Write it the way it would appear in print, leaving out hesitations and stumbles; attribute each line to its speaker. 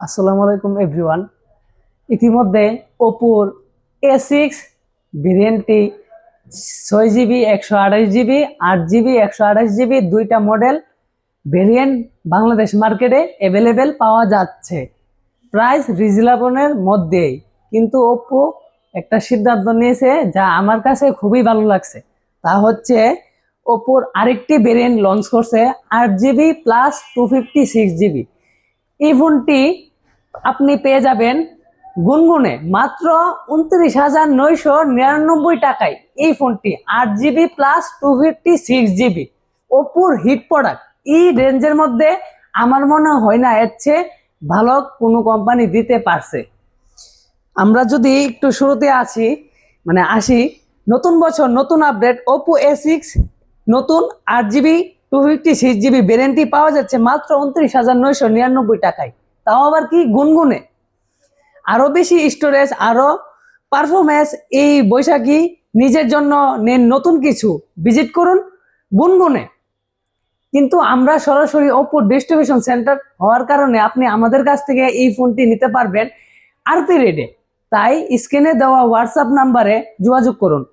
Speaker 1: আসসালামু আলাইকুম এভরিওয়ান। ইতিমধ্যে ওপোর A6 ভেরিয়েন্টটি 6 GB 128 GB 8 GB 128 GB দুইটা মডেল ভেরিয়েন্ট বাংলাদেশ মার্কেটে অ্যাভেলেবেল পাওয়া যাচ্ছে প্রাইস রিজনেবলের মধ্যেই। কিন্তু ওপো একটা সিদ্ধান্ত নিয়েছে যা আমার কাছে খুবই ভালো লাগছে, তা হচ্ছে ওপোর আরেকটি ভেরিয়েন্ট লঞ্চ করছে 8 জিবি প্লাস 256 জিবি। এই ফোনটি আপনি পেয়ে যাবেন গুনগুনে মাত্র 29,999 টাকায়। এই ফোনটি 8 জিবি প্লাস 256 জিবি ওপোর হিট প্রোডাক্ট। এই রেঞ্জের মধ্যে আমার মনে হয় না এর চেয়ে ভালো কোনো কোম্পানি দিতে পারছে। আমরা যদি একটু শুরুতে আসি, নতুন বছর নতুন আপডেট ওপো A6 নতুন 8 জিবি 256 জিবি ভ্যারিয়েন্টটি পাওয়া যাচ্ছে মাত্র 29,999 টাকায়, তাও আবার কি গুনগুনে। আরো বেশি স্টোরেজ, আরো পারফরমেন্স এই বৈশাখী নিজের জন্য নেন নতুন কিছু, ভিজিট করুন গুনগুনে। কিন্তু আমরা সরাসরি ওপো ডিস্ট্রিবিউশন সেন্টার হওয়ার কারণে আপনি আমাদের কাছ থেকে এই ফোনটি নিতে পারবেন আরপি রেটে। তাই স্ক্রিনে দেওয়া হোয়াটসঅ্যাপ নাম্বারে যোগাযোগ করুন।